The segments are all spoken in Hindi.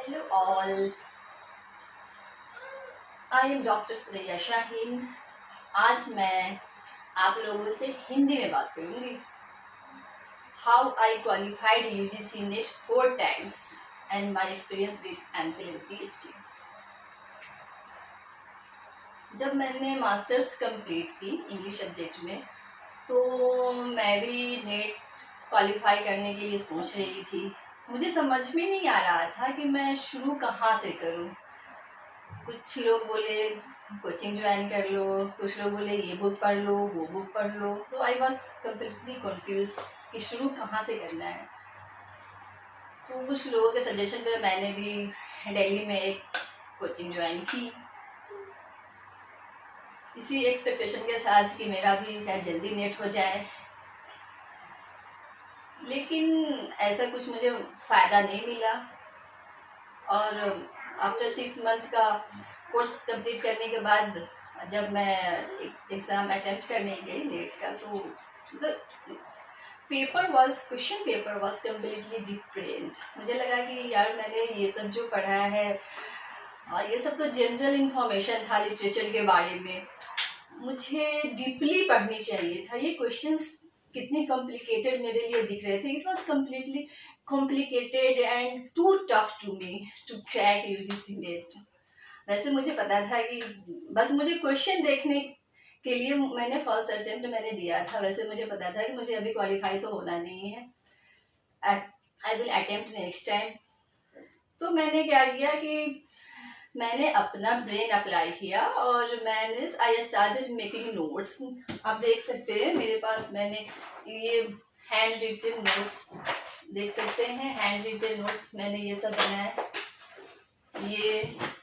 Hello all, I am doctor Suraiya Shaheen. आज मैं आप लोगों से हिंदी में बात करूंगी। How I qualified UGC net 4 times and my experience with MPhil and PhD. जब मैंने मास्टर्स कंप्लीट की इंग्लिश सब्जेक्ट में, तो मैं भी नेट क्वालिफाई करने के लिए सोच रही थी। मुझे समझ में नहीं आ रहा था कि मैं शुरू कहाँ से करूँ। कुछ लोग बोले कोचिंग ज्वाइन कर लो, कुछ लोग बोले ये बुक पढ़ लो, वो बुक पढ़ लो। सो आई वॉज कम्प्लीटली कन्फ्यूज्ड कि शुरू कहाँ से करना है। तो कुछ लोगों के सजेशन पे मैंने भी दिल्ली में एक कोचिंग ज्वाइन की, इसी एक्सपेक्टेशन के साथ कि मेरा भी शायद जल्दी नेट हो जाए। लेकिन ऐसा कुछ मुझे फ़ायदा नहीं मिला। और आफ्टर 6 मंथ का कोर्स कंप्लीट करने के बाद जब मैं एग्ज़ाम अटेम्प्ट करने गई नेट का, तो the question paper was completely different. मुझे लगा कि यार मैंने ये सब जो पढ़ा है, ये सब तो जनरल इंफॉर्मेशन था लिटरेचर के बारे में, मुझे डीपली पढ़नी चाहिए था। ये क्वेश्चंस कितने कॉम्प्लिकेटेड मेरे लिए दिख रहे थे। It was completely complicated and too tough to me to crack UGC NET. वैसे मुझे पता था कि बस मुझे क्वेश्चन देखने के लिए मैंने फर्स्ट अटेम्प्ट मैंने दिया था। वैसे मुझे पता था कि मुझे अभी क्वालिफाई तो होना नहीं है, I will attempt next time. तो मैंने क्या किया कि मैंने अपना ब्रेन अप्लाई किया और मैंने आई स्टार्टेड मेकिंग नोट्स। आप देख सकते हैं मेरे पास मैंने ये हैंड रिटन नोट्स देख सकते हैं। हैंड रिटन नोट्स मैंने ये सब बनाया।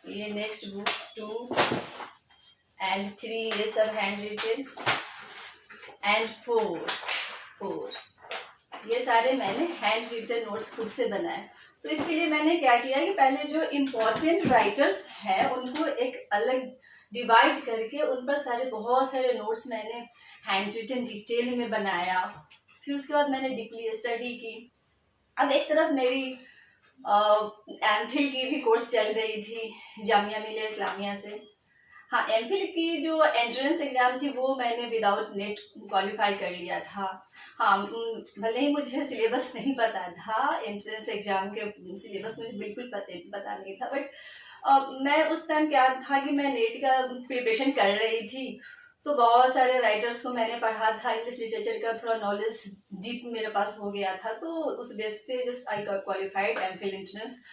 ये नेक्स्ट बुक 2 एंड 3 ये सब हैंड रिटन्स एंड 4 ये सारे मैंने हैंड रिटन नोट्स खुद से बनाए। तो इसके लिए मैंने क्या किया कि पहले जो इम्पोर्टेंट राइटर्स हैं उनको एक अलग डिवाइड करके उन पर बहुत सारे नोट्स मैंने हैंड रिटन डिटेल में बनाया। फिर उसके बाद मैंने डीपली स्टडी की। अब एक तरफ मेरी एमफिल की भी कोर्स चल रही थी जामिया मिलिया इस्लामिया से। हाँ, एमफिल की जो एंट्रेंस एग्ज़ाम थी वो मैंने विदाउट नेट क्वालिफाई कर लिया था। हाँ, भले ही मुझे सिलेबस नहीं पता था, एंट्रेंस एग्ज़ाम के सिलेबस मुझे बिल्कुल पता नहीं था, बट मैं उस टाइम क्या था कि मैं नेट का प्रिपरेशन कर रही थी। तो बहुत सारे राइटर्स को मैंने पढ़ा था, इंग्लिश लिटरेचर का थोड़ा नॉलेज डीप मेरे पास हो गया था। तो उस बेस पे just I got qualified MPhil entrance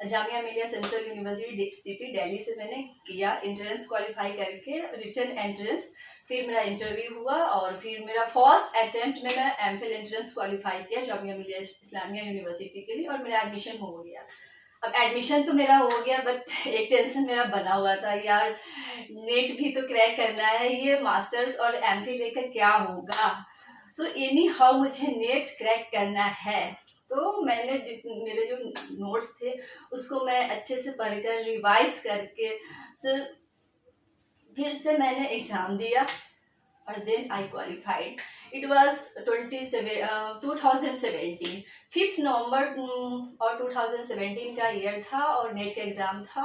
Jamia Millia central university city Delhi से मैंने किया। एंट्रेंस क्वालिफाई करके रिटन एंट्रेंस, फिर मेरा इंटरव्यू हुआ और फिर मेरा फर्स्ट अटेम्प्ट में मैं एमफिल एंट्रेंस क्वालिफाई किया जामिया मिलिया इस्लामिया यूनिवर्सिटी के लिए और मेरा एडमिशन हो गया। अब एडमिशन तो मेरा हो गया, बट एक टेंशन मेरा बना हुआ था, यार नेट भी तो क्रैक करना है, ये मास्टर्स और एमफिल लेकर क्या होगा। सो एनी हाउ मुझे नेट क्रैक करना है। तो मैंने मेरे जो नोट्स थे उसको मैं अच्छे से पढ़कर रिवाइज करके फिर से मैंने एग्ज़ाम दिया और then I qualified. It was 2017 5 November और 2017 का ईयर था और नेट का एग्ज़ाम था।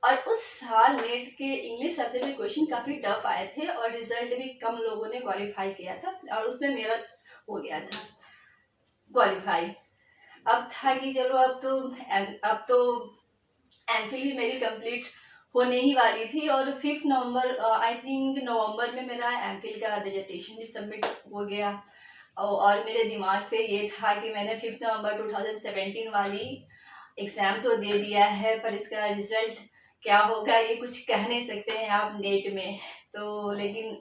और उस साल नेट के इंग्लिश सब्जेक्ट में क्वेश्चन काफ़ी टफ आए थे और रिजल्ट भी कम लोगों ने क्वालिफाई किया था और उसमें मेरा हो गया था क्वालिफाई। अब था कि चलो अब तो एमफिल भी मेरी कंप्लीट होने ही वाली थी और 5 नवंबर आई थिंक नवंबर में मेरा एमफिल का डिसर्टेशन भी सबमिट हो गया। और मेरे दिमाग पे ये था कि मैंने 5 नवंबर 2017 वाली एग्ज़ाम तो दे दिया है, पर इसका रिज़ल्ट क्या होगा ये कुछ कह नहीं सकते हैं आप नेट में। तो लेकिन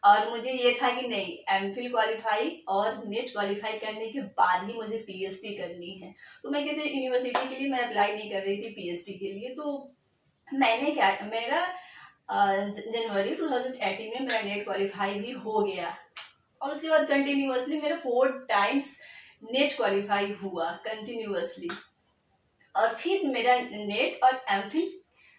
और मुझे ये था कि नहीं, एमफिल क्वालिफाई और नेट क्वालिफाई करने के बाद ही मुझे पीएचडी करनी है। तो मैं किसी यूनिवर्सिटी के लिए मैं अप्लाई नहीं कर रही थी पीएचडी के लिए। तो मैंने क्या, मेरा जनवरी 2018 में मेरा नेट क्वालिफाई भी हो गया और उसके बाद कंटिन्यूअसली मेरा 4 टाइम्स नेट क्वालिफाई हुआ कंटिन्यूअसली। और फिर मेरा नेट और एमफिल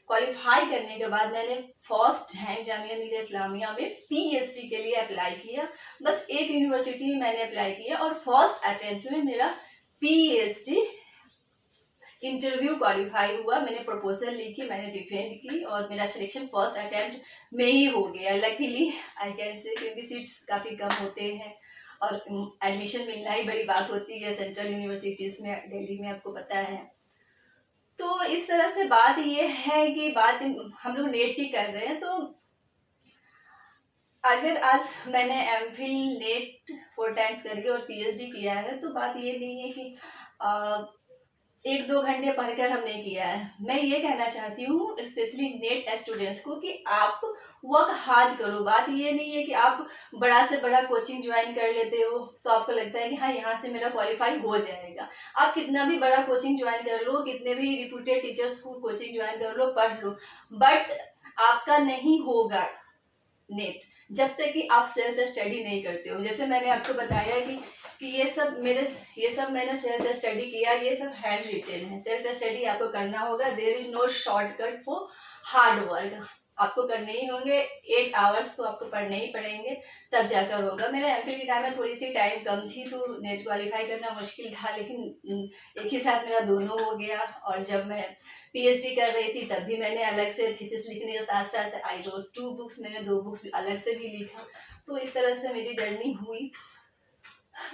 क्वालिफाई करने के बाद मैंने फर्स्ट टाइम जामिया मिलिया इस्लामिया में पीएचडी के लिए अप्लाई किया। बस एक यूनिवर्सिटी में मैंने अप्लाई किया और फर्स्ट अटेम्प्ट में मेरा पीएचडी इंटरव्यू क्वालिफाई हुआ, मैंने प्रपोजल लिखी, मैंने डिफेंड की और मेरा सिलेक्शन फर्स्ट अटेम्प्ट में ही हो गया लकीली आई कैन से, क्योंकि सीट्स काफ़ी कम होते हैं और एडमिशन मिलना ही बड़ी बात होती है सेंट्रल यूनिवर्सिटीज़ में दिल्ली में, आपको पता है। तो इस तरह से बात ये है कि बात हम लोग नेट की कर रहे हैं, तो अगर आज मैंने एमफिल नेट 4 टाइम्स करके और पीएचडी किया है तो बात ये नहीं है कि 1-2 घंटे पढ़कर हमने किया है। मैं ये कहना चाहती हूँ स्पेशली नेट स्टूडेंट्स को कि आप वर्क हार्ड करो। बात ये नहीं है कि आप बड़ा से बड़ा कोचिंग ज्वाइन कर लेते हो तो आपको लगता है कि हाँ यहाँ से मेरा क्वालिफाई हो जाएगा। आप कितना भी बड़ा कोचिंग ज्वाइन कर लो, कितने भी रिप्यूटेड टीचर्स को कोचिंग ज्वाइन कर लो, पढ़ लो, बट आपका नहीं होगा नेट जब तक कि आप सेल्फ स्टडी नहीं करते हो। जैसे मैंने आपको बताया कि ये सब मैंने सेल्फ स्टडी किया, ये सब हैंड रिटेन है। सेल्फ स्टडी आपको करना होगा, there is no shortcut for hard work. आपको करने ही होंगे, 8 आवर्स तो आपको पढ़ने ही पड़ेंगे, तब जाकर होगा। मेरे एमफिल के टाइम में थोड़ी सी टाइम कम थी तो नेट क्वालिफाई करना मुश्किल था, लेकिन एक ही साथ मेरा दोनों हो गया। और जब मैं पीएचडी कर रही थी तब भी मैंने अलग से थीसिस लिखने के साथ साथ आई रोट 2 बुक्स, मैंने 2 बुक्स अलग से भी लिखा। तो इस तरह से मेरी जर्नी हुई।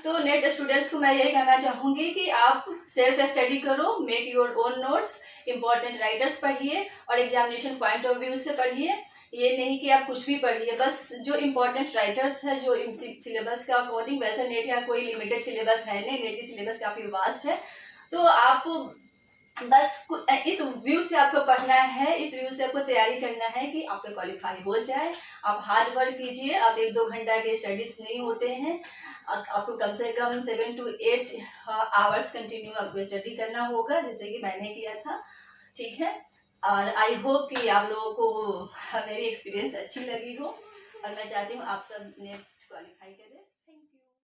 तो नेट स्टूडेंट्स को मैं यही कहना चाहूँगी कि आप सेल्फ स्टडी करो, make your own notes, important writers पढ़िए और एग्जामिनेशन पॉइंट ऑफ व्यू से पढ़िए। ये नहीं कि आप कुछ भी पढ़िए, बस जो इंपॉर्टेंट राइटर्स है जो सिलेबस का अकॉर्डिंग, वैसे नेट का कोई लिमिटेड सिलेबस है नहीं, नेट की सिलेबस काफ़ी वास्ट है। तो आप बस इस व्यू से आपको पढ़ना है, इस व्यू से आपको तैयारी करना है कि आपका क्वालिफाई हो जाए। आप हार्ड वर्क कीजिए, आप 1-2 घंटा के स्टडीज नहीं होते हैं, आपको कम से कम 7 to 8 आवर्स कंटिन्यू आपको स्टडी करना होगा, जैसे कि मैंने किया था। ठीक है, और आई होप कि आप लोगों को मेरी एक्सपीरियंस अच्छी लगी हो और मैं चाहती हूँ आप सब नेट क्वालिफाई करें।